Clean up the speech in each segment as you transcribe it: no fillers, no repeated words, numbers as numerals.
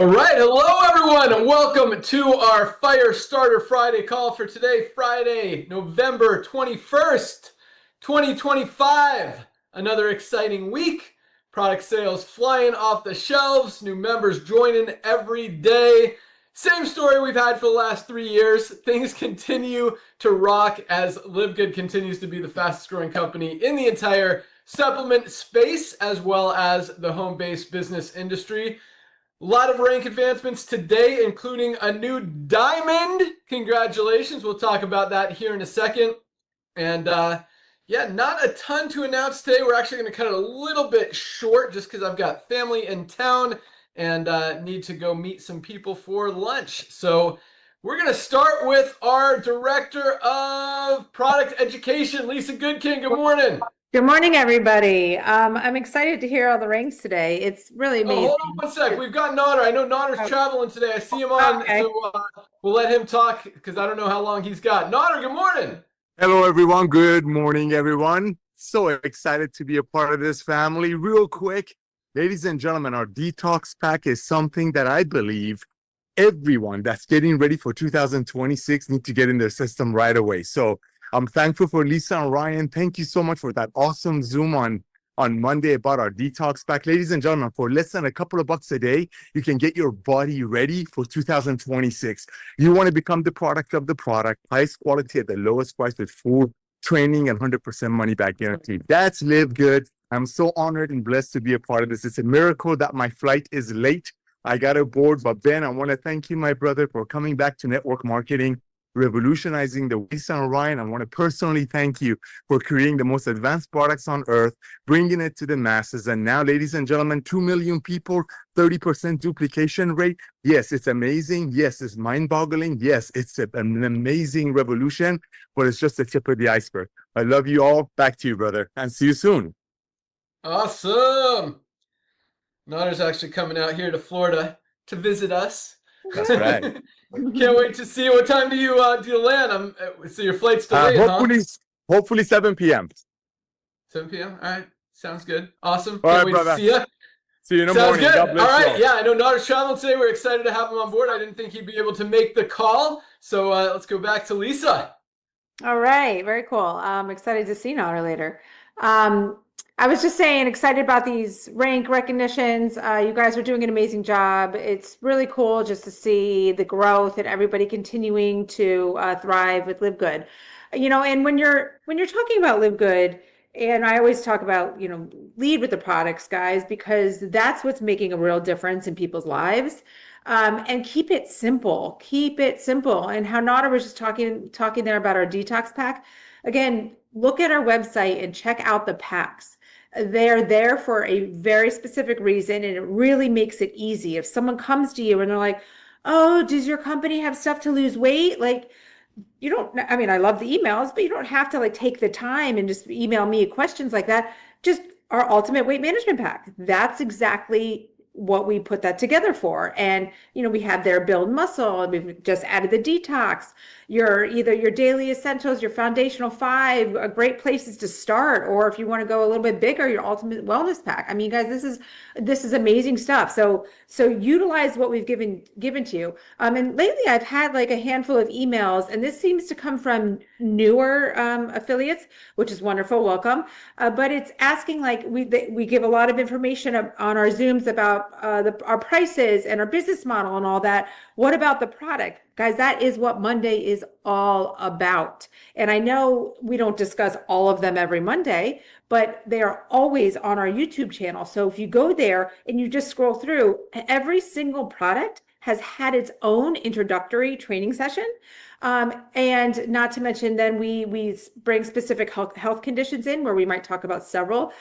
All right, hello everyone, and welcome to our Firestarter Friday call for today, Friday, November 21st, 2025. Another exciting week. Product sales flying off the shelves, new members joining every day. Same story we've had for the last 3 years. Things continue to rock as LiveGood continues to be the fastest growing company in the entire supplement space, as well as the home-based business industry. A lot of rank advancements today, including a new diamond. Congratulations. We'll talk about that here in a second. And yeah, not a ton to announce today. We're actually going to cut it a little bit short just because I've got family in town and need to go meet some people for lunch. So we're going to start with our Director of Product Education, Lisa Goodkin. Good morning. Good morning, everybody. I'm excited to hear all the ranks today. It's really Oh, amazing. hold on one sec. We've got Nodder. I know Nodder's traveling today. I see him on, Okay. so we'll let him talk because I don't know how long he's got. Nodder, good morning. Hello, everyone. Good morning, everyone. So excited to be a part of this family. Real quick, ladies and gentlemen, our detox pack is something that I believe everyone that's getting ready for 2026 need to get in their system right away. So I'm thankful for Lisa and Ryan. Thank you so much for that awesome Zoom on Monday about our detox pack. Ladies and gentlemen, for less than a couple of bucks a day, you can get your body ready for 2026. You want to become the product of the product, highest quality at the lowest price with full training and 100% money back guarantee. That's LiveGood. I'm so honored and blessed to be a part of this. It's a miracle that my flight is late. I got aboard, but Ben, I want to thank you, my brother, for coming back to network marketing, revolutionizing the Lisa and Ryan. I want to personally thank you for creating the most advanced products on earth, bringing it to the masses. And now, ladies and gentlemen, 2 million people, 30% duplication rate. Yes, it's amazing. Yes, it's mind-boggling. Yes, it's an amazing revolution, but it's just the tip of the iceberg. I love you all. Back to you, brother, and see you soon. Awesome. Nodder's actually coming out here to Florida to visit us. That's right. Can't wait to see you. What time do you land? So your flight's delayed, Hopefully 7 p.m. 7 p.m. All right, sounds good. Awesome. All Can't right, wait brother. to see you. See you in the Sounds morning. good. God bless All right. you. Yeah, I know Nodder's traveling today. We're excited to have him on board. I didn't think he'd be able to make the call. So let's go back to Lisa. All right, very cool. I'm excited to see Nodder later. I was just saying, excited about these rank recognitions. You guys are doing an amazing job. It's really cool just to see the growth and everybody continuing to thrive with LiveGood. And when you're talking about LiveGood, and I always talk about, lead with the products, guys, because that's what's making a real difference in people's lives. And keep it simple. Keep it simple. And how Nada was just talking there about our detox pack. Again, look at our website and check out the packs. They're there for a very specific reason, and it really makes it easy. If someone comes to you and they're like, "Oh, does your company have stuff to lose weight?" Like, you don't, I mean, I love the emails, but you don't have to take the time and just email me questions like that. Just our ultimate weight management pack. That's exactly what we put that together for. And, we have their build muscle, and we've just added the detox, either your daily essentials, your foundational 5, great places to start. Or if you want to go a little bit bigger, your ultimate wellness pack. I mean, guys, this is amazing stuff. So utilize what we've given to you. And lately I've had a handful of emails, and this seems to come from newer affiliates, which is wonderful. Welcome. But it's asking, we give a lot of information on our Zooms about our prices and our business model and all that. What about the product? Guys, that is what Monday is all about. And I know we don't discuss all of them every Monday, but they are always on our YouTube channel. So if you go there and you just scroll through, every single product has had its own introductory training session. And not to mention, then we bring specific health conditions in where we might talk about several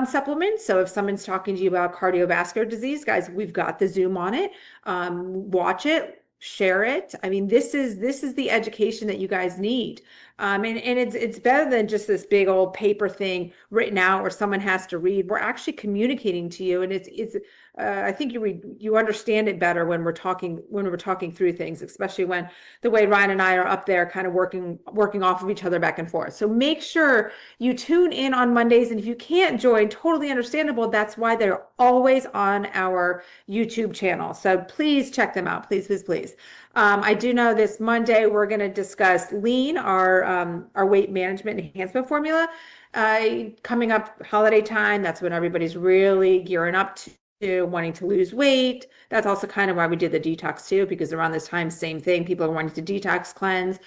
supplements. So if someone's talking to you about cardiovascular disease, guys, we've got the Zoom on it. Watch it, share it. I mean, this is the education that you guys need. And it's better than just this big old paper thing written out where someone has to read. We're actually communicating to you, and it's I think you understand it better when we're talking through things, especially when the way Ryan and I are up there kind of working off of each other back and forth. So make sure you tune in on Mondays, and if you can't join, totally understandable. That's why they're always on our YouTube channel. So please check them out. Please, please, please. I do know this Monday we're going to discuss Lean, our weight management enhancement formula. Coming up holiday time, that's when everybody's really gearing up to wanting to lose weight. That's also kind of why we did the detox too, because around this time, same thing, people are wanting to detox cleanse.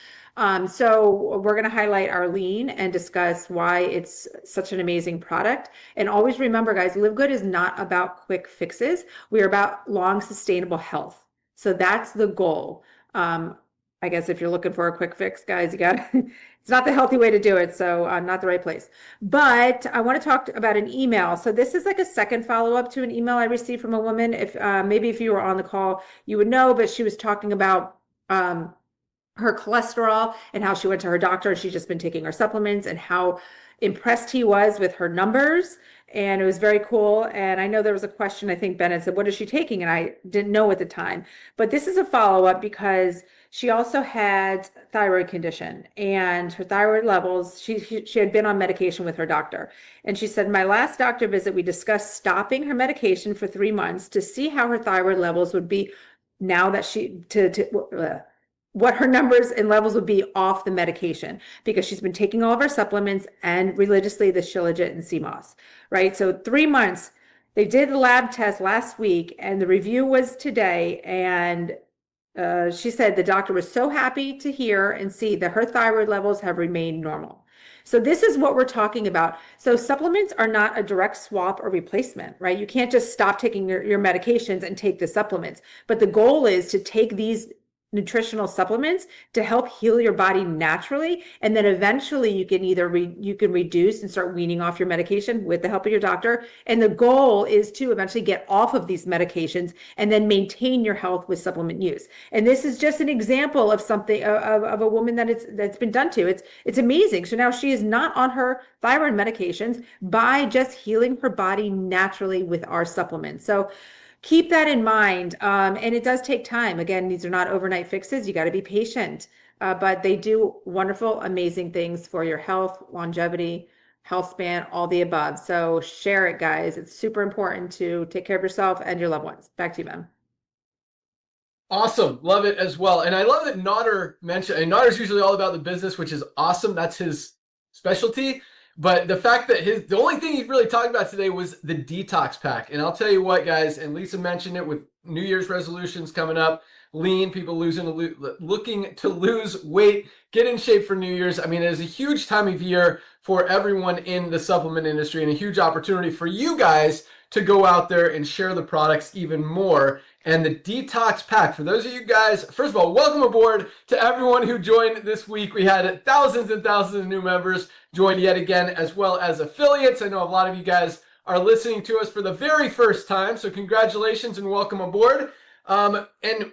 So we're going to highlight our Lean and discuss why it's such an amazing product. And always remember, guys, LiveGood is not about quick fixes. We are about long, sustainable health. So that's the goal. I guess if you're looking for a quick fix, guys, you got it's not the healthy way to do it. So not the right place. But I want to talk about an email. So this is like a second follow-up to an email I received from a woman. If maybe if you were on the call, you would know, but she was talking about her cholesterol and how she went to her doctor and she's just been taking her supplements and how impressed he was with her numbers. And it was very cool. And I know there was a question, I think Bennett said, what is she taking? And I didn't know at the time. But this is a follow-up because she also had thyroid condition and her thyroid levels, she had been on medication with her doctor. And she said, my last doctor visit, we discussed stopping her medication for 3 months to see how her thyroid levels would be now that what her numbers and levels would be off the medication, because she's been taking all of her supplements and religiously the Shilajit and CMOS, right? So 3 months, they did the lab test last week and the review was today. And she said the doctor was so happy to hear and see that her thyroid levels have remained normal. So this is what we're talking about. So supplements are not a direct swap or replacement, right? You can't just stop taking your medications and take the supplements. But the goal is to take these nutritional supplements to help heal your body naturally, and then eventually you can either you can reduce and start weaning off your medication with the help of your doctor, and the goal is to eventually get off of these medications and then maintain your health with supplement use. And this is just an example of something of a woman that's been done to. It's amazing. So now she is not on her thyroid medications by just healing her body naturally with our supplements. So keep that in mind. And it does take time. Again, these are not overnight fixes. You got to be patient, but they do wonderful, amazing things for your health, longevity, health span, all the above. So share it, guys. It's super important to take care of yourself and your loved ones. Back to you, Ben. Awesome. Love it as well. And I love that Nodder mentioned, and Nodder's usually all about the business, which is awesome. That's his specialty. But the fact that the only thing he's really talking about today was the detox pack. And I'll tell you what, guys, and Lisa mentioned it with New Year's resolutions coming up, lean, people looking to lose weight, get in shape for New Year's. I mean, it is a huge time of year for everyone in the supplement industry and a huge opportunity for you guys to go out there and share the products even more. And the detox pack, for those of you guys, first of all, welcome aboard to everyone who joined this week. We had thousands and thousands of new members join yet again, as well as affiliates. I know a lot of you guys are listening to us for the very first time, so congratulations and welcome aboard. And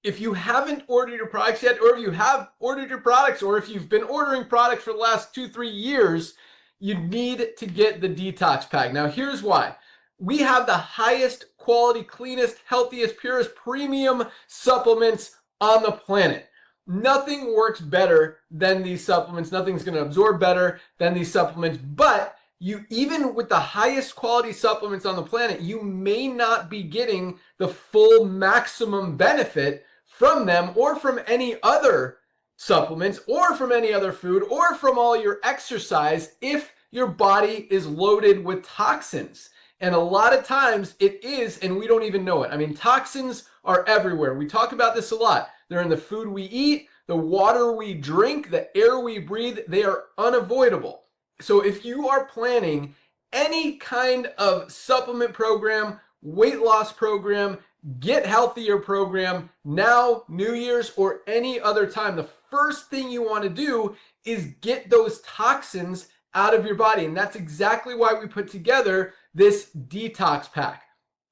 if you haven't ordered your products yet, or if you have ordered your products, or if you've been ordering products for the last 2-3 years, you need to get the detox pack. Now, here's why. We have the highest quality, cleanest, healthiest, purest premium supplements on the planet. Nothing works better than these supplements. Nothing's going to absorb better than these supplements. But you, even with the highest quality supplements on the planet, you may not be getting the full maximum benefit from them, or from any other supplements, or from any other food, or from all your exercise if your body is loaded with toxins. And a lot of times it is, and we don't even know it. I mean, toxins are everywhere. We talk about this a lot. They're in the food we eat, the water we drink, the air we breathe. They are unavoidable. So if you are planning any kind of supplement program, weight loss program, get healthier program, now, New Year's, or any other time, the first thing you want to do is get those toxins out of your body. And that's exactly why we put together this detox pack.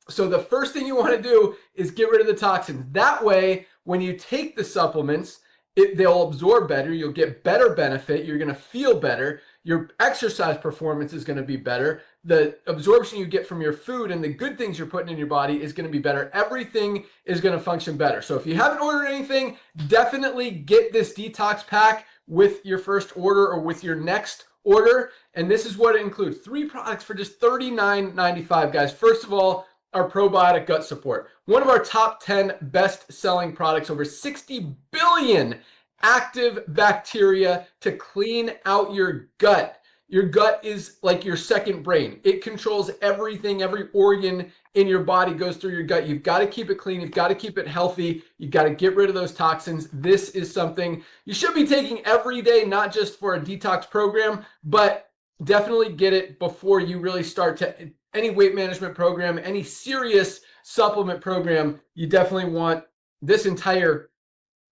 So the first thing you want to do is get rid of the toxins. That way, when you take the supplements, they'll absorb better. You'll get better benefit. You're going to feel better. Your exercise performance is going to be better. The absorption you get from your food and the good things you're putting in your body is going to be better. Everything is going to function better. So if you haven't ordered anything, definitely get this detox pack with your first order or with your next order. And this is what it includes. 3 products for just $39.95, guys. First of all, our probiotic gut support. One of our top 10 best-selling products, over 60 billion active bacteria to clean out your gut. Your gut is like your second brain. It controls everything, every organ in your body goes through your gut. You've got to keep it clean. You've got to keep it healthy. You've got to get rid of those toxins. This is something you should be taking every day, not just for a detox program, but definitely get it before you really start to any weight management program, any serious supplement program. You definitely want this entire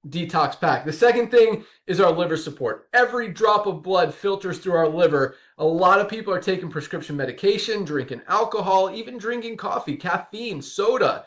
detox pack. The second thing is our liver support. Every drop of blood filters through our liver. A lot of people are taking prescription medication, drinking alcohol, even drinking coffee, caffeine, soda.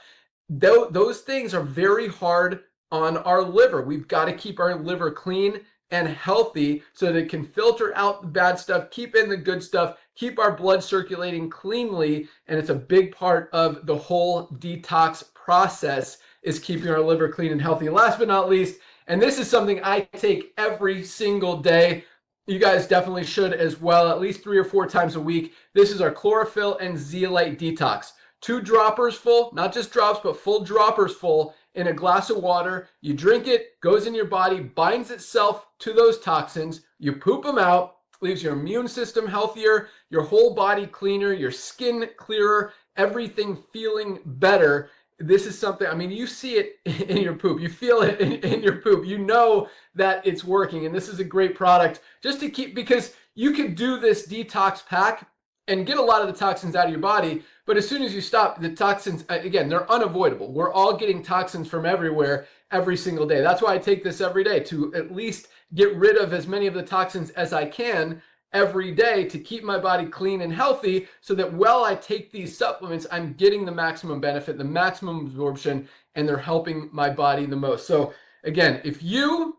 Those things are very hard on our liver. We've got to keep our liver clean and healthy so that it can filter out the bad stuff, keep in the good stuff, keep our blood circulating cleanly. And it's a big part of the whole detox process, is keeping our liver clean and healthy. And last but not least, and this is something I take every single day, you guys definitely should as well, at least 3 or 4 times a week. This is our chlorophyll and zeolite detox. 2 droppers full, not just drops, but full droppers full in a glass of water. You drink it, goes in your body, binds itself to those toxins. You poop them out, leaves your immune system healthier, your whole body cleaner, your skin clearer, everything feeling better. This is something, I mean, you see it in your poop. You feel it in your poop. You know that it's working. And this is a great product just to keep, because you could do this detox pack and get a lot of the toxins out of your body. But as soon as you stop, the toxins, again, they're unavoidable. We're all getting toxins from everywhere every single day. That's why I take this every day, to at least get rid of as many of the toxins as I can every day, to keep my body clean and healthy, so that while I take these supplements, I'm getting the maximum benefit, the maximum absorption, and they're helping my body the most. So again, if you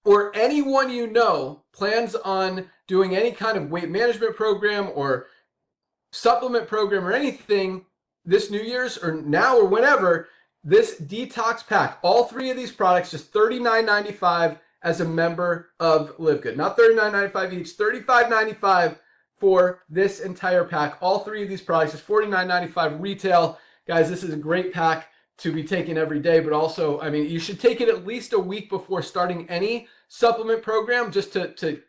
or anyone you know plans on doing any kind of weight management program or supplement program or anything this New Year's or now or whenever, this detox pack, all 3 of these products, just $39.95 as a member of LiveGood. Not $39.95 each, $35.95 for this entire pack. All 3 of these products is $49.95 retail. Guys, this is a great pack to be taken every day, but also, I mean, you should take it at least a week before starting any supplement program, just to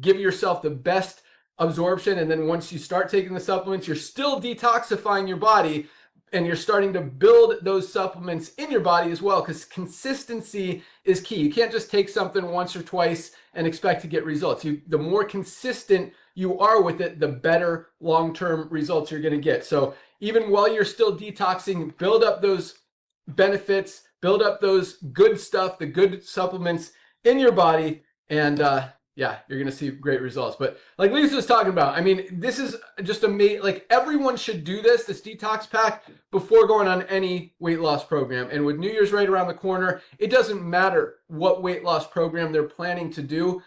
give yourself the best absorption. And then once you start taking the supplements, you're still detoxifying your body, and you're starting to build those supplements in your body as well, because consistency is key. You can't just take something once or twice and expect to get results. The more consistent you are with it, the better long-term results you're going to get. So even while you're still detoxing, build up those benefits, build up those good stuff, the good supplements in your body, and yeah, you're going to see great results. But like Lisa was talking about, I mean, this is just amazing. Like, everyone should do this detox pack before going on any weight loss program. And with New Year's right around the corner, it doesn't matter what weight loss program they're planning to do.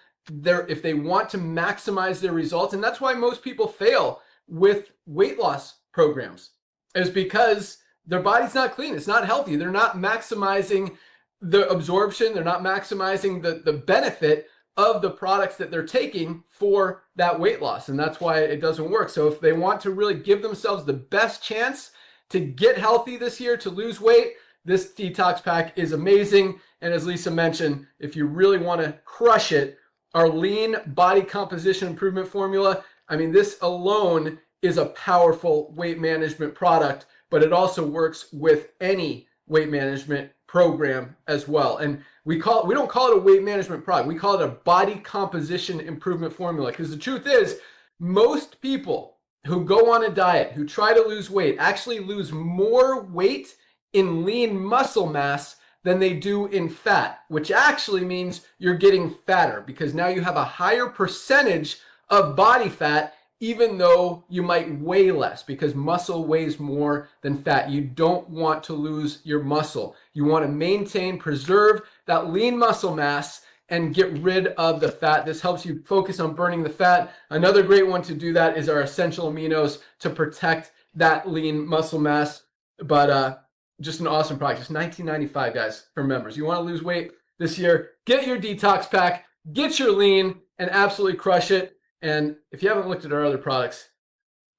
If they want to maximize their results, and that's why most people fail with weight loss programs, is because their body's not clean. It's not healthy. They're not maximizing the absorption. They're not maximizing the benefit of the products that they're taking for that weight loss. And that's why it doesn't work. So if they want to really give themselves the best chance to get healthy this year, to lose weight, this detox pack is amazing. And as Lisa mentioned, if you really want to crush it, our lean body composition improvement formula, I mean, this alone is a powerful weight management product, but it also works with any weight management program as well. And we don't call it a weight management product. We call it a body composition improvement formula, because the truth is, most people who go on a diet, who try to lose weight, actually lose more weight in lean muscle mass than they do in fat, which actually means you're getting fatter, because now you have a higher percentage of body fat, even though you might weigh less, because muscle weighs more than fat. You don't want to lose your muscle. You want to maintain, preserve that lean muscle mass and get rid of the fat. This helps you focus on burning the fat. Another great one to do that is our essential aminos to protect that lean muscle mass. But just an awesome product. It's $19.95, guys, for members. You want to lose weight this year, get your detox pack, get your lean, and absolutely crush it. And if you haven't looked at our other products,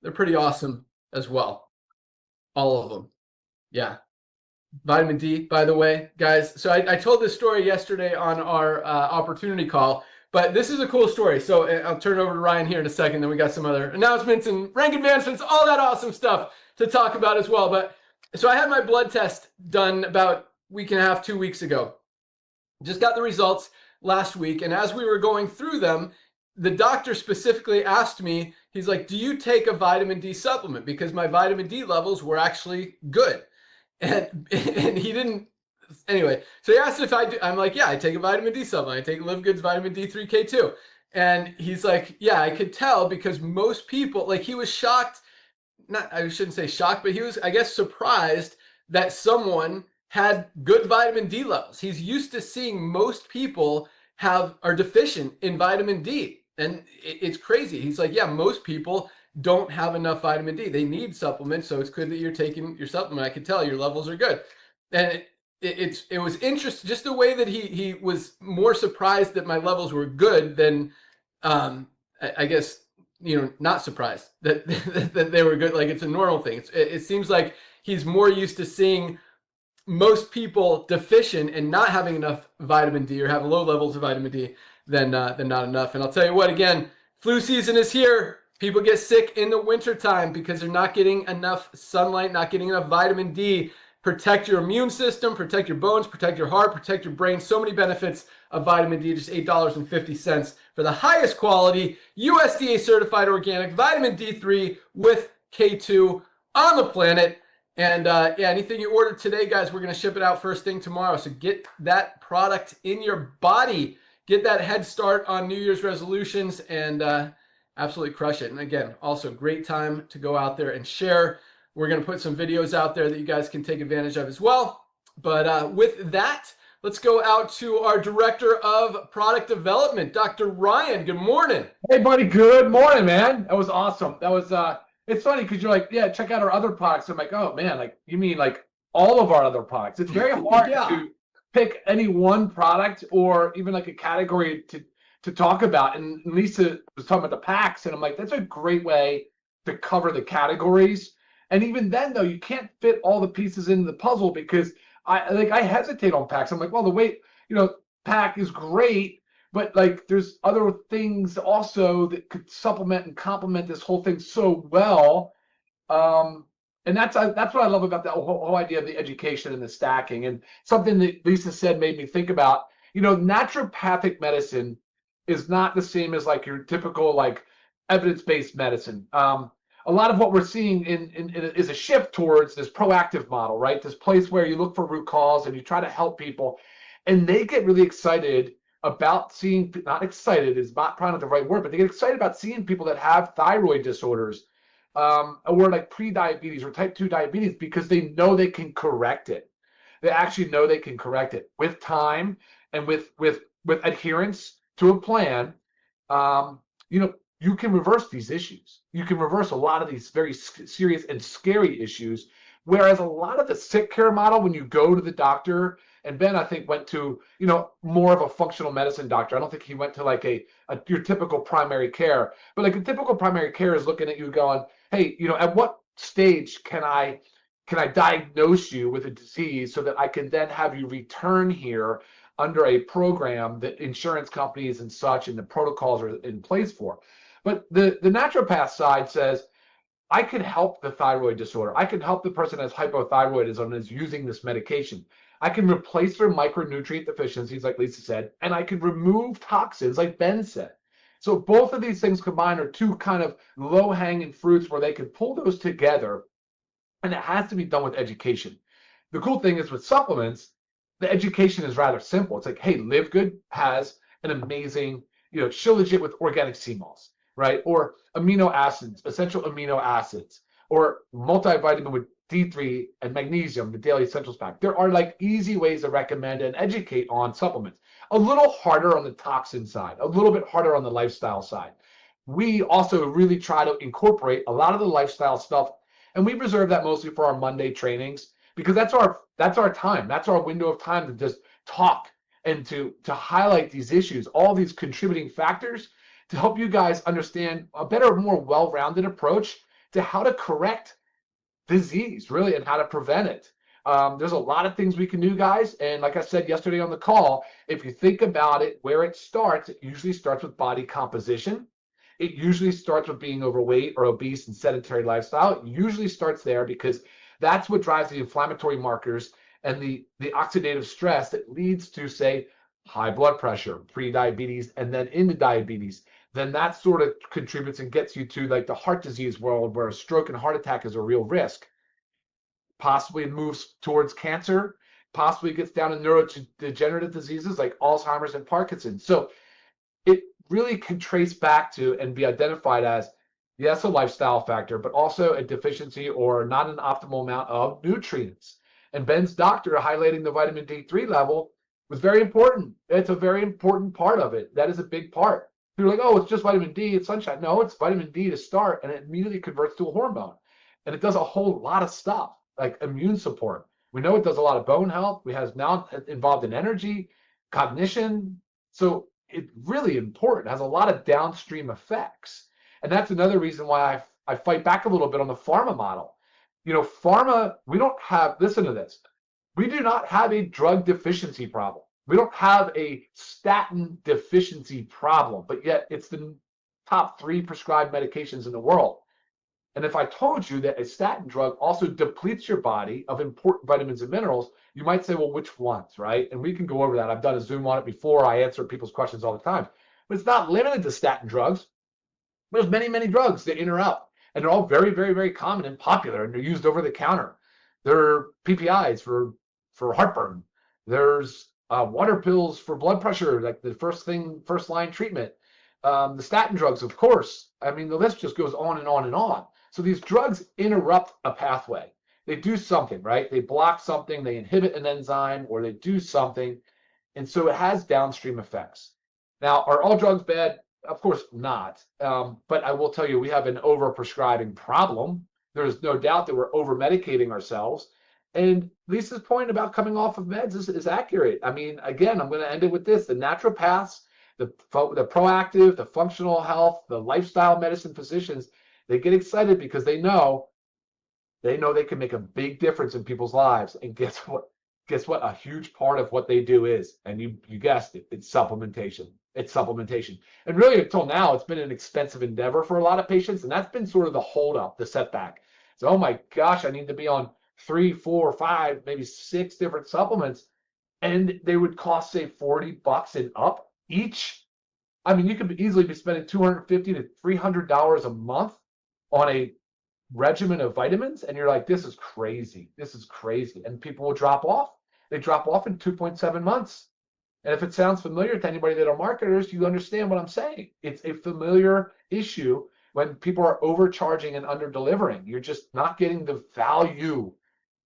they're pretty awesome as well. All of them. Yeah. Vitamin D, by the way, guys. So I told this story yesterday on our opportunity call, but this is a cool story. So I'll turn it over to Ryan here in a second. Then we got some other announcements and rank advancements, all that awesome stuff to talk about as well. But so I had my blood test done about a week and a half, 2 weeks ago. Just got the results last week. And as we were going through them, the doctor specifically asked me, he's like, do you take a vitamin D supplement? Because my vitamin D levels were actually good. And he didn't, anyway, so he asked if I do. I'm like, yeah, I take a vitamin D supplement. I take LiveGood's vitamin D3K2. And he's like, yeah, I could tell because most people, like he was shocked, not, I shouldn't say shocked, but he was, I guess, surprised that someone had good vitamin D levels. He's used to seeing most people are deficient in vitamin D. And it's crazy. He's like, yeah, most people don't have enough vitamin D. They need supplements. So it's good that you're taking your supplement. I could tell your levels are good. And it was interesting, just the way that he was more surprised that my levels were good than, I guess, not surprised that, that they were good. Like it's a normal thing. It seems like he's more used to seeing most people deficient and not having enough vitamin D or have low levels of vitamin D than not enough. And I'll tell you what, again, flu season is here. People get sick in the wintertime because they're not getting enough sunlight, not getting enough vitamin D. Protect your immune system, protect your bones, protect your heart, protect your brain. So many benefits of vitamin D, just $8.50 for the highest quality, USDA certified organic vitamin D3 with K2 on the planet. And yeah, anything you order today, guys, we're going to ship it out first thing tomorrow. So get that product in your body. Get that head start on New Year's resolutions and absolutely crush it. And again, also great time to go out there and share. We're going to put some videos out there that you guys can take advantage of as well. But with that, let's go out to our Director of Product Development, Dr. Ryan. Good morning. Hey, buddy. Good morning, man. That was awesome. That was it's funny because you're like, yeah, check out our other products. I'm like, oh man, like you mean like all of our other products? It's very hard to pick any one product or even like a category to talk about. And Lisa was talking about the packs, and I'm like, that's a great way to cover the categories. And even then, though, you can't fit all the pieces into the puzzle because I hesitate on packs. I'm like, well, the weight, pack is great, but like there's other things also that could supplement and complement this whole thing so well. And that's what I love about the whole idea of the education and the stacking. And something that Lisa said made me think about, naturopathic medicine is not the same as like your typical like evidence-based medicine. A lot of what we're seeing is a shift towards this proactive model, right? This place where you look for root cause and you try to help people, and they get really excited about seeing, not excited is not probably not the right word, but they get excited about seeing people that have thyroid disorders or like pre-diabetes or type 2 diabetes because they know they can correct it. They actually know they can correct it with time and with adherence to a plan. You can reverse these issues. You can reverse a lot of these very serious and scary issues. Whereas a lot of the sick care model, when you go to the doctor, and Ben, I think, went to, more of a functional medicine doctor. I don't think he went to like your typical primary care. But like a typical primary care is looking at you going, hey, at what stage can I diagnose you with a disease so that I can then have you return here under a program that insurance companies and such and the protocols are in place for. But the naturopath side says, I can help the thyroid disorder. I can help the person that has hypothyroidism and is using this medication. I can replace their micronutrient deficiencies, like Lisa said, and I can remove toxins, like Ben said. So both of these things combined are two kind of low-hanging fruits where they can pull those together, and it has to be done with education. The cool thing is with supplements, the education is rather simple. It's like, hey, LiveGood has an amazing, Shilajit with organic sea moss, right? Or amino acids, essential amino acids. or multivitamin with D3 and magnesium, the daily essentials pack. There are like easy ways to recommend and educate on supplements. A little harder on the toxin side, a little bit harder on the lifestyle side. We also really try to incorporate a lot of the lifestyle stuff, and we reserve that mostly for our Monday trainings because that's our time. That's our window of time to just talk and to highlight these issues, all these contributing factors to help you guys understand a better, more well-rounded approach to how to correct disease, really, and how to prevent it. There's a lot of things we can do, guys. And like I said yesterday on the call, if you think about it, where it usually starts with body composition. It usually starts with being overweight or obese and sedentary lifestyle. It usually starts there because that's what drives the inflammatory markers and the oxidative stress that leads to, say, high blood pressure, pre-diabetes, and then into diabetes. Then that sort of contributes and gets you to like the heart disease world where a stroke and heart attack is a real risk. Possibly it moves towards cancer, possibly gets down to neurodegenerative diseases like Alzheimer's and Parkinson's. So it really can trace back to and be identified as, yes, a lifestyle factor, but also a deficiency or not an optimal amount of nutrients. And Ben's doctor highlighting the vitamin D3 level was very important. It's a very important part of it. That is a big part. You're like, oh, it's just vitamin D, it's sunshine. No, it's vitamin D to start, and it immediately converts to a hormone. And it does a whole lot of stuff, like immune support. We know it does a lot of bone health. We have now involved in energy, cognition. So it's really important. It has a lot of downstream effects. And that's another reason why I fight back a little bit on the pharma model. You know, pharma, we don't have, listen to this, we do not have a drug deficiency problem. We don't have a statin deficiency problem, but yet it's the top 3 prescribed medications in the world. And if I told you that a statin drug also depletes your body of important vitamins and minerals, you might say, well, which ones, right? And we can go over that. I've done a Zoom on it before. I answer people's questions all the time. But it's not limited to statin drugs. There's many, many drugs that in or out. And they're all very, very, very common and popular, and they're used over the counter. There are PPIs for heartburn. There's water pills for blood pressure, like the first line treatment. The statin drugs, of course. I mean, the list just goes on and on and on. So these drugs interrupt a pathway. They do something, right? They block something, they inhibit an enzyme, or they do something. And so it has downstream effects. Now, are all drugs bad? Of course not. But I will tell you, we have an overprescribing problem. There's no doubt that we're over-medicating ourselves. And Lisa's point about coming off of meds is accurate. I mean, again, I'm going to end it with this. The naturopaths, the proactive, the functional health, the lifestyle medicine physicians, they get excited because they know they can make a big difference in people's lives. And guess what? A huge part of what they do is, and you guessed it, it's supplementation. It's supplementation. And really until now, it's been an expensive endeavor for a lot of patients. And that's been sort of the holdup, the setback. So, oh my gosh, I need to be on 3, 4, 5, maybe 6 different supplements. And they would cost, say, $40 and up each. I mean, you could easily be spending $250 to $300 a month on a regimen of vitamins, and you're like, this is crazy. This is crazy. And people will drop off. They drop off in 2.7 months. And if it sounds familiar to anybody that are marketers, you understand what I'm saying. It's a familiar issue when people are overcharging and under-delivering. You're just not getting the value.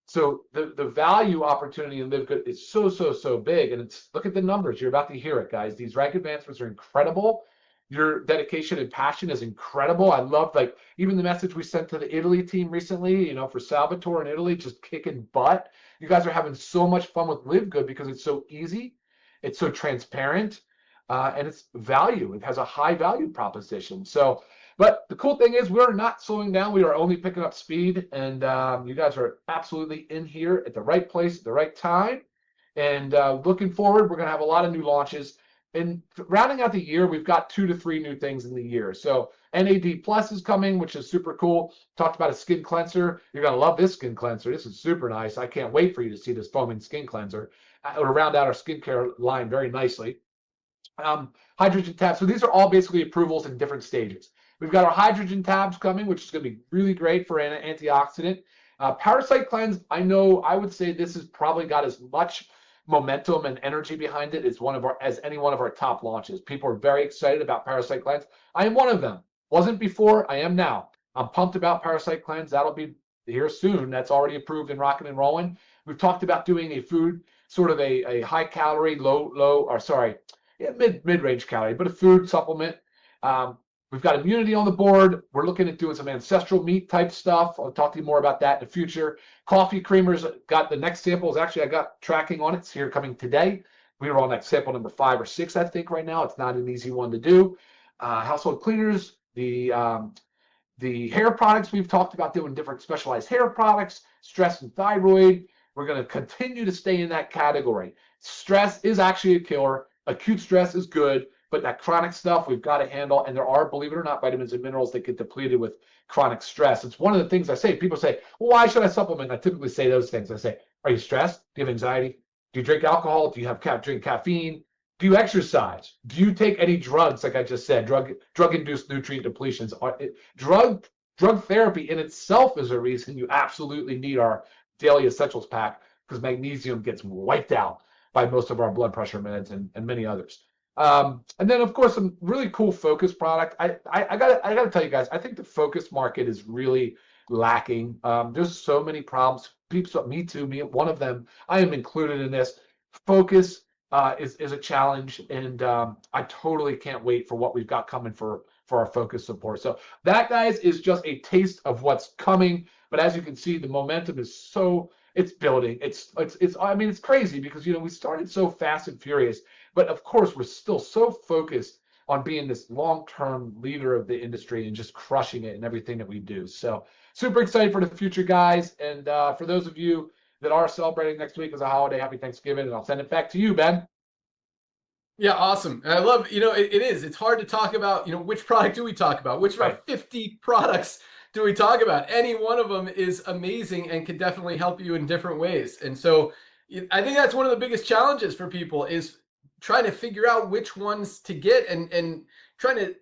So the value opportunity in LiveGood is so big. And it's, look at the numbers. You're about to hear it, guys. These rank advancements are incredible. Your dedication and passion is incredible. I love, like, even the message we sent to the Italy team recently, you know, for Salvatore in Italy, just kicking butt. You guys are having so much fun with LiveGood because it's so easy, it's so transparent, and it's value. It has a high value proposition. So, but the cool thing is we're not slowing down. We are only picking up speed, and you guys are absolutely in here at the right place at the right time. And looking forward, we're going to have a lot of new launches. And rounding out the year, we've got 2 to 3 new things in the year. So NAD Plus is coming, which is super cool. Talked about a skin cleanser. You're going to love this skin cleanser. This is super nice. I can't wait for you to see this foaming skin cleanser. It'll round out our skincare line very nicely. Hydrogen tabs. So these are all basically approvals in different stages. We've got our hydrogen tabs coming, which is going to be really great for an antioxidant. Parasite cleanse, I would say this has probably got as much momentum and energy behind it as any one of our top launches. People are very excited about Parasite Cleanse. I am one of them. Wasn't before, I am now. I'm pumped about Parasite Cleanse. That'll be here soon. That's already approved and rocking and rolling. We've talked about doing a food, sort of a high calorie, mid-range calorie, but a food supplement. We've got immunity on the board. We're looking at doing some ancestral meat type stuff. I'll talk to you more about that in the future. Coffee creamers, got the next samples. Actually, I got tracking on it. It's here coming today. We are on like sample number 5 or 6, I think, right now. It's not an easy one to do. Household cleaners, the hair products, we've talked about doing different specialized hair products, stress and thyroid. We're going to continue to stay in that category. Stress is actually a killer. Acute stress is good, but that chronic stuff we've got to handle. And there are, believe it or not, vitamins and minerals that get depleted with chronic stress. It's one of the things I say. People say, well, why should I supplement? I typically say those things. I say, are you stressed? Do you have anxiety? Do you drink alcohol? Do you drink caffeine? Do you exercise? Do you take any drugs? Like I just said, drug-induced nutrient depletions. Drug therapy in itself is a reason you absolutely need our daily essentials pack, because magnesium gets wiped out by most of our blood pressure meds and many others. And then, of course, some really cool focus product. I gotta tell you guys, I think the focus market is really lacking. There's so many problems. People, me too, one of them. I am included in this. Focus is a challenge, and I totally can't wait for what we've got coming for our focus support. So that, guys, is just a taste of what's coming. But as you can see, the momentum is it's building. I mean, it's crazy because, we started so fast and furious, but of course we're still so focused on being this long-term leader of the industry and just crushing it in everything that we do. So super excited for the future, guys. And for those of you that are celebrating next week as a holiday, happy Thanksgiving, and I'll send it back to you, Ben. Yeah, awesome. And I love, it's hard to talk about, which product do we talk about? Which of our 50 products do we talk about? Any one of them is amazing and can definitely help you in different ways. And so I think that's one of the biggest challenges for people, is trying to figure out which ones to get, and trying to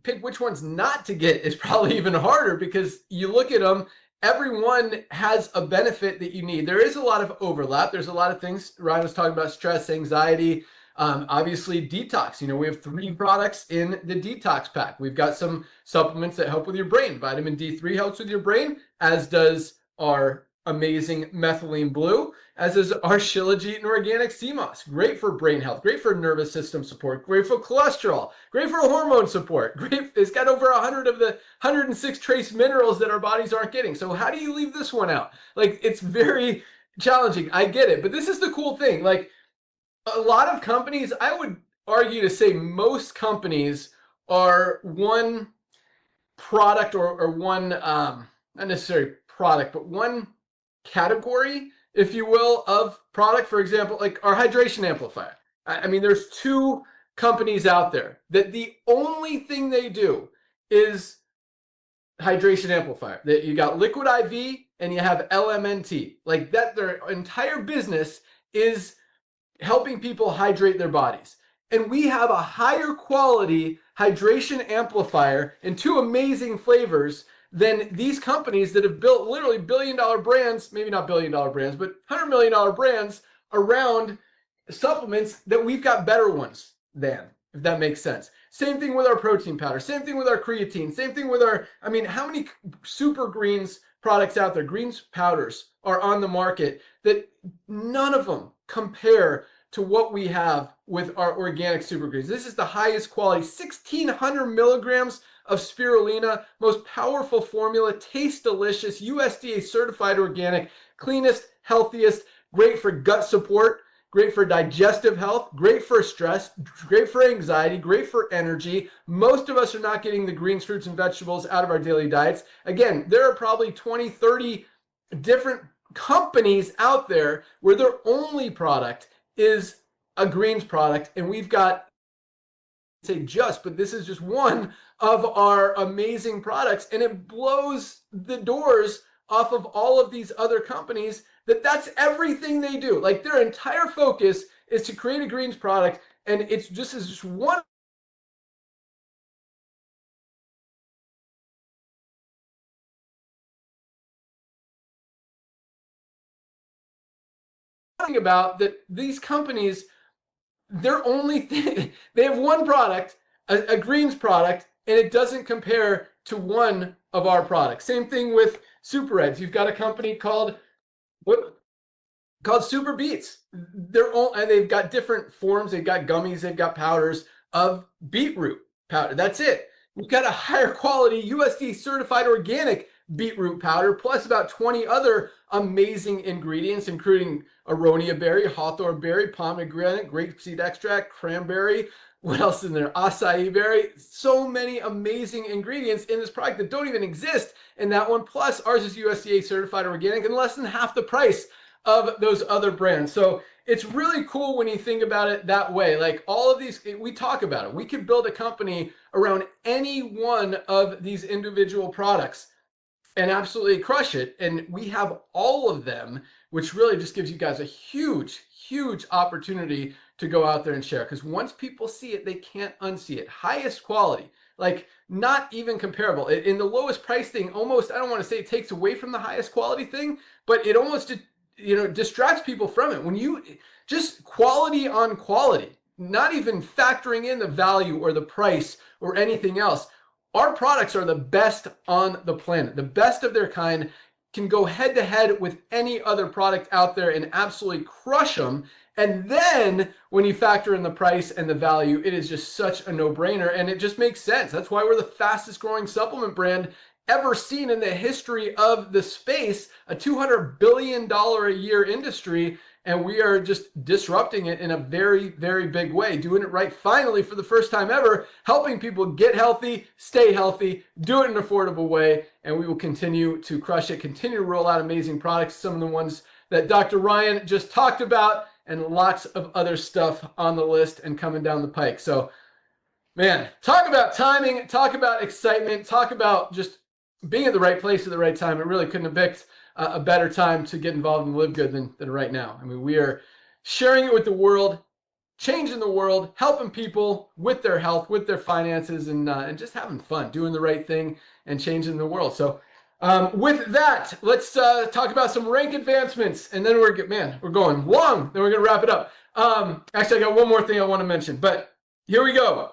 pick which ones not to get is probably even harder, because you look at them, everyone has a benefit that you need. There is a lot of overlap. There's a lot of things. Ryan was talking about stress, anxiety, obviously detox. We have 3 products in the detox pack. We've got some supplements that help with your brain. Vitamin D3 helps with your brain, as does our amazing methylene blue, as is our shilajit and organic sea moss. Great for brain health, great for nervous system support, great for cholesterol, great for hormone support. It's got over 100 of the 106 trace minerals that our bodies aren't getting. So how do you leave this one out? It's very challenging. I get it, but this is the cool thing. A lot of companies, I would argue to say most companies, are one product or one, not necessarily product, but one category, if you will, of product. For example, like our hydration amplifier. I mean, there's 2 companies out there that the only thing they do is hydration amplifier. That you got Liquid IV and you have LMNT. Like that, their entire business is helping people hydrate their bodies. And we have a higher quality hydration amplifier in 2 amazing flavors than these companies that have built literally billion-dollar brands, maybe not billion-dollar brands, but $100 million brands around supplements that we've got better ones than, if that makes sense. Same thing with our protein powder, same thing with our creatine, same thing with how many super greens products out there, greens powders, are on the market that none of them compare to what we have with our organic super greens. This is the highest quality, 1,600 milligrams of spirulina, most powerful formula, tastes delicious, USDA certified organic, cleanest, healthiest, great for gut support, great for digestive health, great for stress, great for anxiety, great for energy. Most of us are not getting the greens, fruits, and vegetables out of our daily diets. Again, there are probably 20, 30 different companies out there where their only product is a greens product, and we've got, but this is just one of our amazing products, and it blows the doors off of all of these other companies that's everything they do. Like, their entire focus is to create a greens product, and it's just one thing about that. These companies, their only thing, they have one product, a greens product, and it doesn't compare to one of our products. Same thing with Super Eds. You've got a company called Super Beets. They've got different forms. They've got gummies, they've got powders of beetroot powder. That's it. We've got a higher quality USDA certified organic beetroot powder, plus about 20 other amazing ingredients, including aronia berry, hawthorn berry, pomegranate, grapeseed extract, cranberry. What else is in there? Acai berry. So many amazing ingredients in this product that don't even exist in that one. Plus, ours is USDA certified organic and less than half the price of those other brands. So it's really cool when you think about it that way. Like all of these, we talk about it. We could build a company around any one of these individual products and absolutely crush it. And we have all of them, which really just gives you guys a huge, huge opportunity to go out there and share. Because once people see it, they can't unsee it. Highest quality, like not even comparable. In the lowest price thing, almost, I don't want to say it takes away from the highest quality thing, but it almost, distracts people from it. When you just quality on quality, not even factoring in the value or the price or anything else. Our products are the best on the planet, the best of their kind, can go head to head with any other product out there and absolutely crush them. And then when you factor in the price and the value, it is just such a no-brainer, and it just makes sense. That's why we're the fastest growing supplement brand ever seen in the history of the space, a $200 billion a year industry. And we are just disrupting it in a very, very big way, doing it right finally for the first time ever, helping people get healthy, stay healthy, do it in an affordable way. And we will continue to crush it, continue to roll out amazing products, some of the ones that Dr. Ryan just talked about, and lots of other stuff on the list and coming down the pike. So, man, talk about timing, talk about excitement, talk about just being at the right place at the right time. It really couldn't have picked a better time to get involved in LiveGood than right now. I mean, we are sharing it with the world, changing the world, helping people with their health, with their finances, and just having fun, doing the right thing and changing the world. So with that, let's talk about some rank advancements, and then we're going long, then we're going to wrap it up. Actually, I got one more thing I want to mention, but here we go.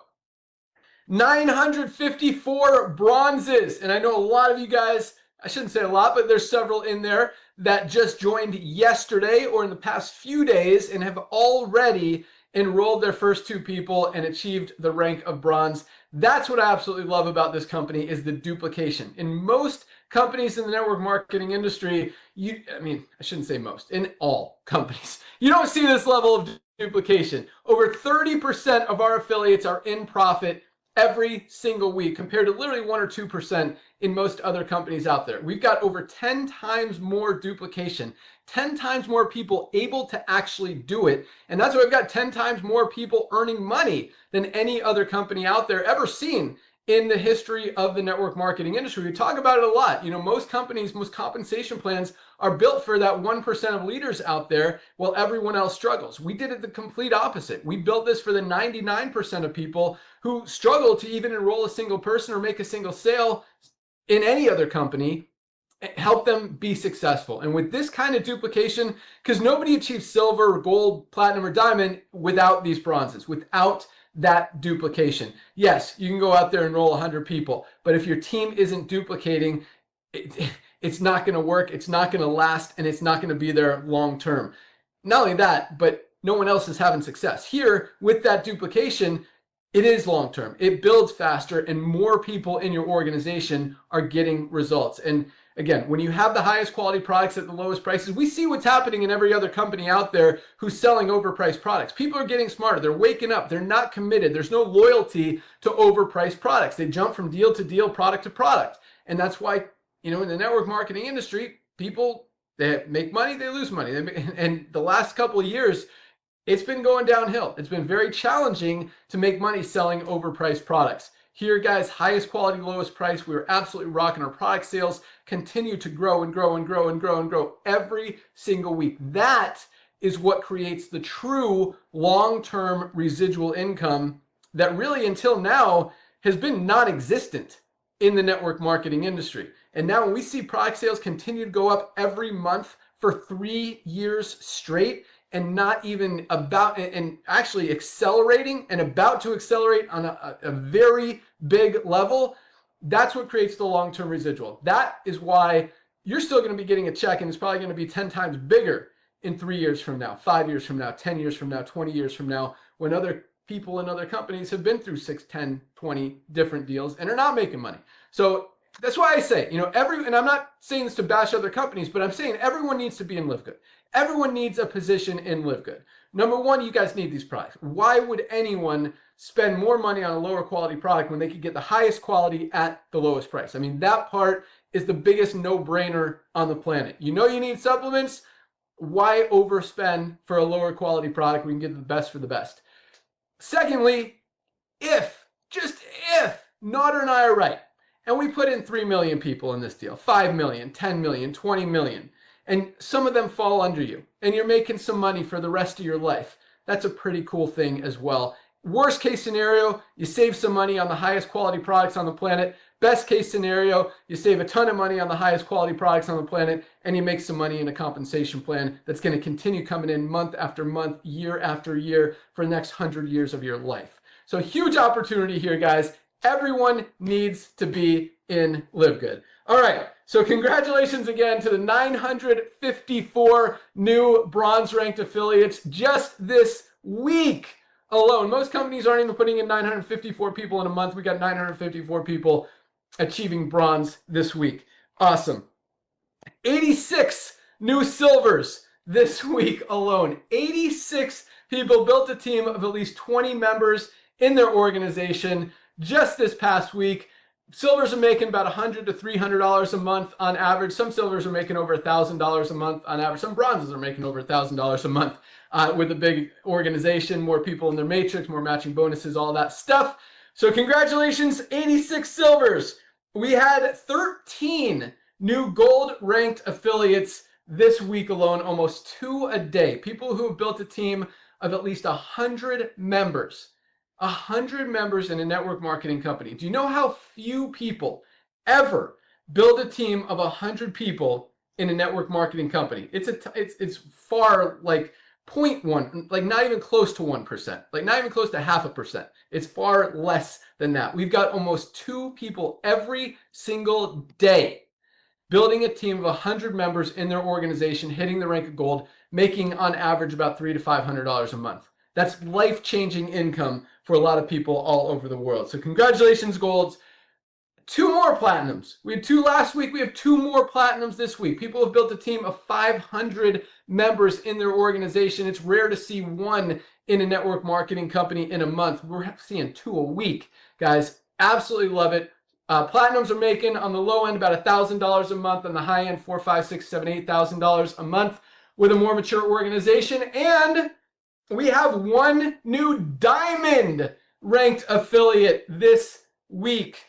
954 bronzes. And I know a lot of you guys, I shouldn't say a lot, but there's several in there that just joined yesterday or in the past few days and have already enrolled their first 2 people and achieved the rank of bronze. That's what I absolutely love about this company, is the duplication. In most companies in the network marketing industry, I shouldn't say most, in all companies, you don't see this level of duplication. Over 30% of our affiliates are in profit every single week, compared to literally 1 or 2% in most other companies out there. We've got over 10 times more duplication, 10 times more people able to actually do it. And that's why we've got 10 times more people earning money than any other company out there ever seen in the history of the network marketing industry. We talk about it a lot. Most companies, most compensation plans are built for that 1% of leaders out there while everyone else struggles. We did it the complete opposite. We built this for the 99% of people who struggle to even enroll a single person or make a single sale in any other company, help them be successful. And with this kind of duplication, because nobody achieves silver, gold, platinum, or diamond without these bronzes, without that duplication. Yes, you can go out there and enroll 100 people, but if your team isn't duplicating, it's not going to work, it's not going to last, and it's not going to be there long term. Not only that, but no one else is having success. Here, with that duplication, it is long term. It builds faster, and more people in your organization are getting results. And again, when you have the highest quality products at the lowest prices, we see what's happening in every other company out there who's selling overpriced products. People are getting smarter. They're waking up. They're not committed. There's no loyalty to overpriced products. They jump from deal to deal, product to product. And that's why, in the network marketing industry, people, they make money, they lose money. And the last couple of years, it's been going downhill. It's been very challenging to make money selling overpriced products. Here, guys, highest quality, lowest price. We're absolutely rocking. Our product sales continue to grow and grow and grow and grow and grow every single week. That is what creates the true long-term residual income that really until now has been non-existent in the network marketing industry. And now when we see product sales continue to go up every month for 3 years straight, and not even about, and actually accelerating and about to accelerate on a very big level, That's what creates the long-term residual. That is why you're still going to be getting a check, and it's probably going to be 10 times bigger in 3 years from now, 5 years from now, 10 years from now, 20 years from now, when other people in other companies have been through 6, 10, 20 different deals and are not making money. So that's why I say, and I'm not saying this to bash other companies, but I'm saying everyone needs to be in LiveGood. Everyone needs a position in LiveGood. Number one, you guys need these products. Why would anyone spend more money on a lower quality product when they could get the highest quality at the lowest price? I mean, that part is the biggest no-brainer on the planet. You need supplements. Why overspend for a lower quality product? We can get the best for the best. Secondly, just if Nodder and I are right, and we put in 3 million people in this deal, 5 million, 10 million, 20 million, and some of them fall under you, and you're making some money for the rest of your life, that's a pretty cool thing as well. Worst case scenario, you save some money on the highest quality products on the planet. Best case scenario, you save a ton of money on the highest quality products on the planet, and you make some money in a compensation plan that's going to continue coming in month after month, year after year for the next 100 years of your life. So huge opportunity here, guys. Everyone needs to be in LiveGood. All right, so congratulations again to the 954 new bronze-ranked affiliates just this week alone. Most companies aren't even putting in 954 people in a month. We got 954 people achieving bronze this week. Awesome. 86 new silvers this week alone. 86 people built a team of at least 20 members in their organization just this past week. Silvers are making about $100 to $300 a month on average. Some silvers are making over $1,000 a month on average. Some bronzes are making over $1,000 a month with a big organization, more people in their matrix, more matching bonuses, all that stuff. So congratulations, 86 silvers. We had 13 new gold-ranked affiliates this week alone, almost 2 a day. People who have built a team of at least 100 members. 100 members in a network marketing company. Do you know how few people ever build a team of 100 people in a network marketing company? It's far like 0.1, like not even close to 1%, like not even close to 0.5%. It's far less than that. We've got almost 2 people every single day building a team of 100 members in their organization, hitting the rank of gold, making on average about $300 to $500 a month. That's life-changing income for a lot of people all over the world. So congratulations, golds. 2 more platinums. We had 2 last week. We have 2 more platinums this week. People have built a team of 500 members in their organization. It's rare to see 1 in a network marketing company in a month. We're seeing 2 a week, guys. Absolutely love it. Platinums are making on the low end about $1,000 a month, on the high end $4,000, $5,000, $6,000, $7,000, $8,000 a month with a more mature organization. And we have 1 new diamond ranked affiliate this week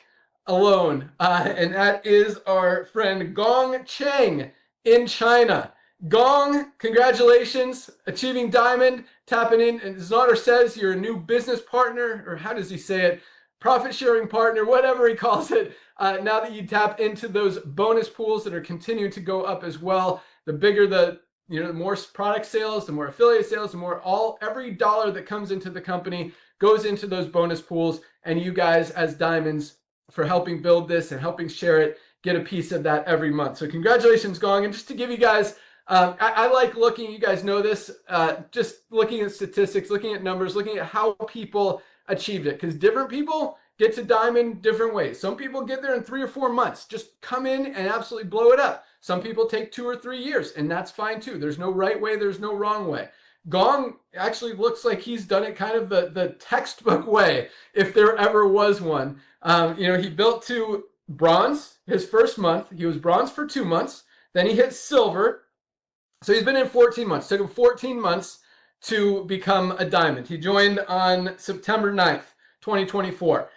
alone, and that is our friend Gong Cheng in China. Gong, congratulations, achieving diamond, tapping in, and Zotter says you're a new business partner, or how does he say it? Profit sharing partner, whatever he calls it, now that you tap into those bonus pools that are continuing to go up as well. The bigger the more product sales, the more affiliate sales, the more every dollar that comes into the company goes into those bonus pools, and you guys as diamonds for helping build this and helping share it get a piece of that every month. So congratulations, Gong. And just to give you guys, I like looking, you guys know this, just looking at statistics, looking at numbers, looking at how people achieved it, because different people get to diamond different ways. Some people get there in 3 or 4 months, just come in and absolutely blow it up. Some people take 2 or 3 years, and that's fine too. There's no right way, there's no wrong way. Gong actually looks like he's done it kind of the textbook way, if there ever was one. He built to bronze his first month. He was bronze for 2 months. Then he hit silver. So he's been in 14 months. It took him 14 months to become a diamond. He joined on September 9th, 2024.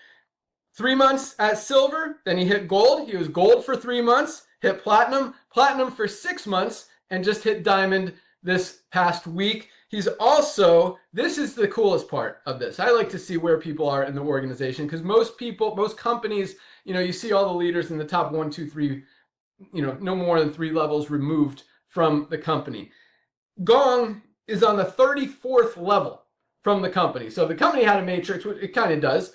3 months at silver, then he hit gold. He was gold for 3 months, hit platinum for 6 months, and just hit diamond this past week. He's also, this is the coolest part of this. I like to see where people are in the organization, because most companies, you see all the leaders in the top 1, 2, 3, no more than 3 levels removed from the company. Gong is on the 34th level from the company. So if the company had a matrix, which it kind of does,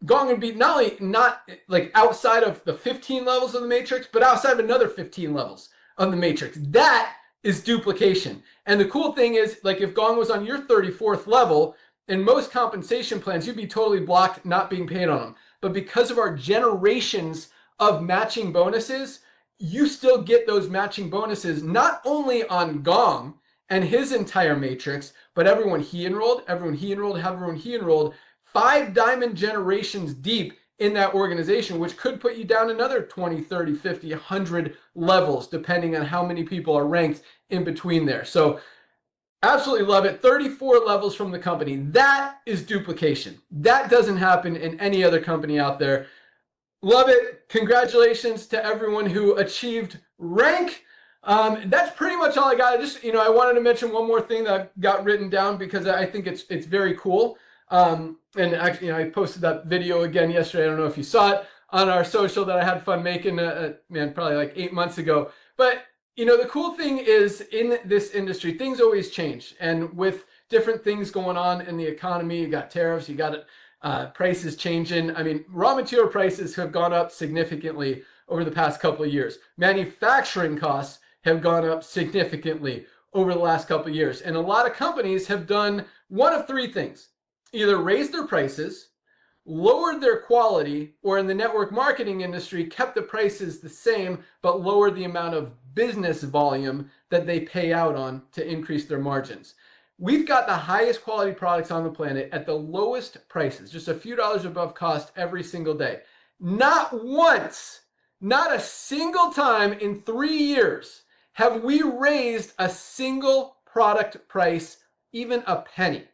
Gong would be not like outside of the 15 levels of the matrix, but outside of another 15 levels of the matrix. That is duplication. And the cool thing is, like, if Gong was on your 34th level, in most compensation plans, you'd be totally blocked, not being paid on them. But because of our generations of matching bonuses, you still get those matching bonuses, not only on Gong and his entire matrix, but everyone he enrolled, everyone he enrolled, 5 diamond generations deep in that organization, which could put you down another 20, 30, 50, 100 levels, depending on how many people are ranked in between there. So absolutely love it. 34 levels from the company. That is duplication. That doesn't happen in any other company out there. Love it. Congratulations to everyone who achieved rank. That's pretty much all I got. I wanted to mention one more thing that I got written down because I think it's very cool. And actually, I posted that video again yesterday. I don't know if you saw it on our social that I had fun making, probably like 8 months ago. But, the cool thing is, in this industry, things always change. And with different things going on in the economy, you got tariffs, you got prices changing. Raw material prices have gone up significantly over the past couple of years. Manufacturing costs have gone up significantly over the last couple of years. And a lot of companies have done one of 3 things: either raised their prices, lowered their quality, or in the network marketing industry, kept the prices the same, but lowered the amount of business volume that they pay out on to increase their margins. We've got the highest quality products on the planet at the lowest prices, just a few dollars above cost every single day. Not once, not a single time in 3 years have we raised a single product price, even a penny.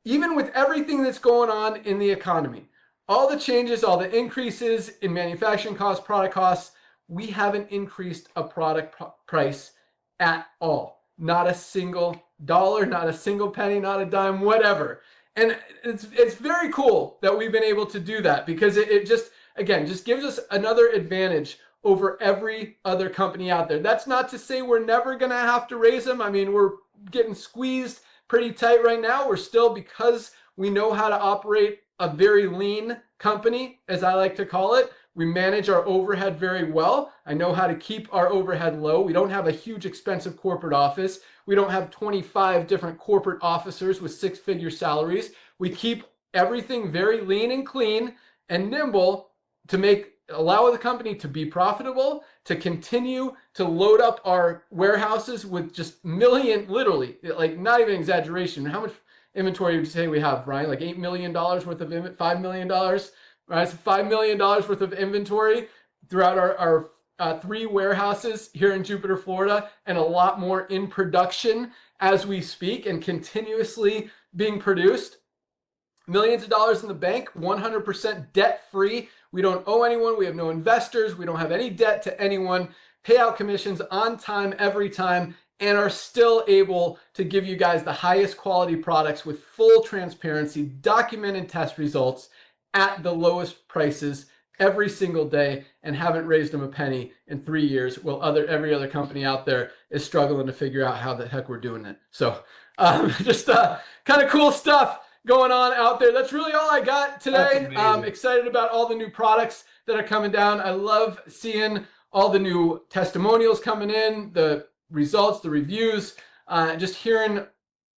Even with everything that's going on in the economy, all the changes, all the increases in manufacturing costs, product costs, we haven't increased a product price at all. Not a single dollar, not a single penny, not a dime, whatever. And it's very cool that we've been able to do that, because it just gives us another advantage over every other company out there. That's not to say we're never going to have to raise them. We're getting squeezed pretty tight right now. We're still, because we know how to operate a very lean company, as I like to call it. We manage our overhead very well. I know how to keep our overhead low. We don't have a huge expensive corporate office. We don't have 25 different corporate officers with 6-figure salaries. We keep everything very lean and clean and nimble to allow the company to be profitable, to continue to load up our warehouses with just literally, like, not even exaggeration. How much inventory would you say we have, Brian? Like $8 million worth of $5 million, right? So $5 million worth of inventory throughout our 3 warehouses here in Jupiter, Florida, and a lot more in production as we speak and continuously being produced. Millions of dollars in the bank, 100% debt-free. We don't owe anyone. We have no investors. We don't have any debt to anyone. Pay out commissions on time, every time, and are still able to give you guys the highest quality products with full transparency, documented test results at the lowest prices every single day, and haven't raised them a penny in 3 years, while every other company out there is struggling to figure out how the heck we're doing it. So just kind of cool stuff going on out there. That's really all I got today. I'm excited about all the new products that are coming down. I love seeing all the new testimonials coming in, the results, the reviews, just hearing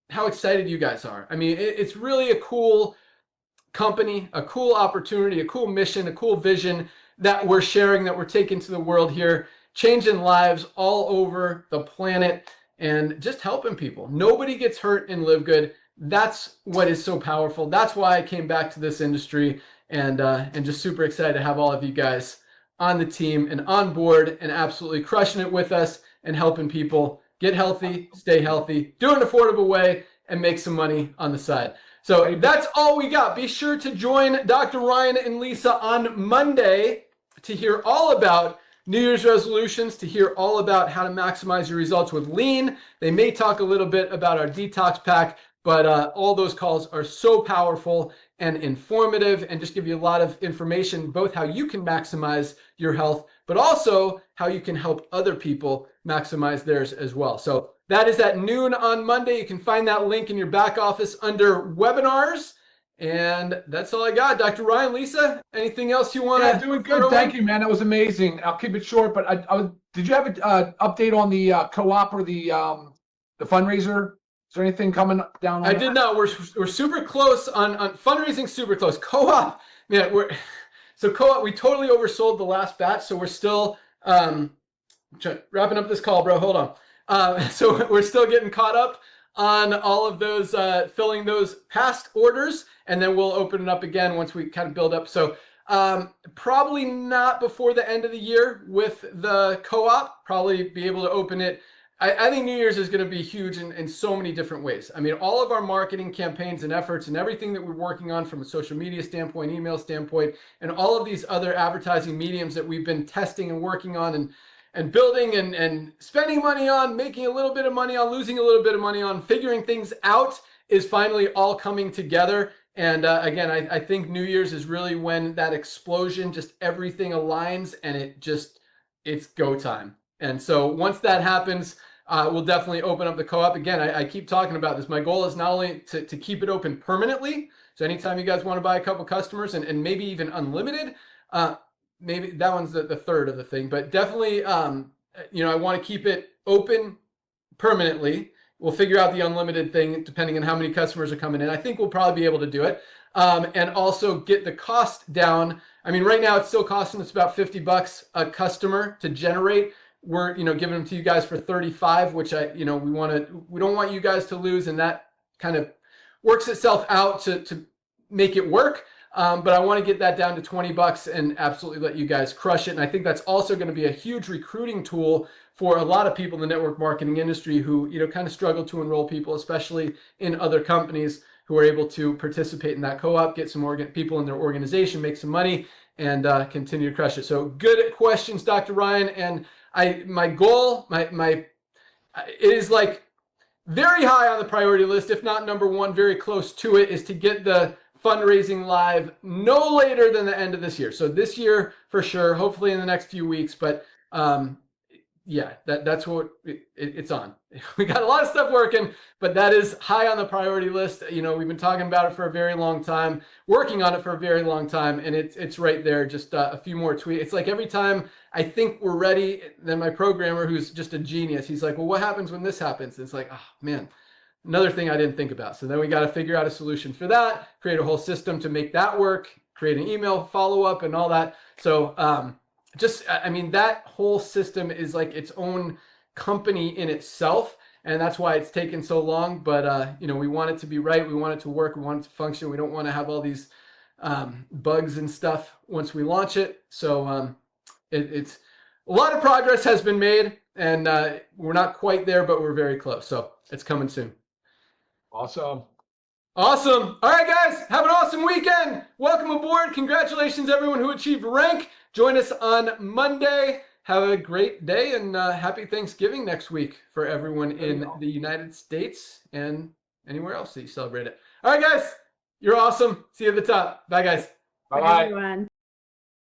how excited you guys are. It's really a cool company, a cool opportunity, a cool mission, a cool vision that we're sharing, that we're taking to the world here, changing lives all over the planet and just helping people. Nobody gets hurt in LiveGood. That's what is so powerful. That's why I came back to this industry, and just super excited to have all of you guys on the team and on board and absolutely crushing it with us and helping people get healthy, stay healthy, do it in an affordable way, and make some money on the side. So that's all we got. Be sure to join Dr. Ryan and Lisa on Monday to hear all about New Year's resolutions, to hear all about how to maximize your results with lean. They may talk a little bit about our detox pack, but all those calls are so powerful and informative, and just give you a lot of information, both how you can maximize your health, but also how you can help other people maximize theirs as well. So that is at noon on Monday. You can find that link in your back office under webinars, And that's all I got. Dr. Ryan, Lisa, anything else you want Yeah, to doing good. Thank you, man. That was amazing. I'll keep it short, but did you have an update on the co-op or the fundraiser? Is there anything coming down on I that? did not. We're super close on fundraising. Super close. Co-op, man. Co-op. We totally oversold the last batch, so we're still wrapping up this call, bro. Hold on. So we're still getting caught up on all of those, filling those past orders, and then we'll open it up again once we kind of build up. So probably not before the end of the year with the co-op. Probably be able to open it. I think New Year's is going to be huge in so many different ways. I mean, all of our marketing campaigns and efforts and everything that we're working on from a social media standpoint, email standpoint, and all of these other advertising mediums that we've been testing and working on and building and spending money on, making a little bit of money on, losing a little bit of money on, figuring things out is finally all coming together. And again, I think New Year's is really when that explosion, just everything aligns and it's go time. And so once that happens, we'll definitely open up the co-op. Again, I keep talking about this. My goal is not only to keep it open permanently, so anytime you guys want to buy a couple customers and maybe even unlimited, maybe that one's the third of the thing, but definitely, I want to keep it open permanently. We'll figure out the unlimited thing depending on how many customers are coming in. I think we'll probably be able to do it. And also get the cost down. I mean, right now it's still costing us about $50 a customer to generate. We're, giving them to you guys for 35, which we don't want you guys to lose. And that kind of works itself out to make it work. But I want to get that down to $20 and absolutely let you guys crush it. And I think that's also going to be a huge recruiting tool for a lot of people in the network marketing industry who, kind of struggle to enroll people, especially in other companies who are able to participate in that co-op, get some people in their organization, make some money, and continue to crush it. So good questions, Dr. Ryan. And my goal, it is like very high on the priority list, if not number one, very close to it, is to get the fundraising live no later than the end of this year. So this year for sure, hopefully in the next few weeks, but yeah, that's what it's on. We got a lot of stuff working, but that is high on the priority list. We've been talking about it for a very long time, working on it for a very long time, and it's right there. Just a few more tweets. It's like every time I think we're ready, then my programmer, who's just a genius, he's like, well, what happens when this happens? And it's like, oh man, another thing I didn't think about. So then we got to figure out a solution for that, create a whole system to make that work, create an email follow-up and all that. So that whole system is like its own company in itself. And that's why it's taken so long. But, we want it to be right. We want it to work. We want it to function. We don't want to have all these bugs and stuff once we launch it. So it's a lot of progress has been made, and we're not quite there, but we're very close. So it's coming soon. Awesome. Awesome. All right, guys, have an awesome weekend. Welcome aboard. Congratulations, everyone who achieved rank. Join us on Monday. Have a great day, and happy Thanksgiving next week for everyone in the United States and anywhere else that you celebrate it. All right, guys, you're awesome. See you at the top. Bye, guys. Bye-bye. Everyone.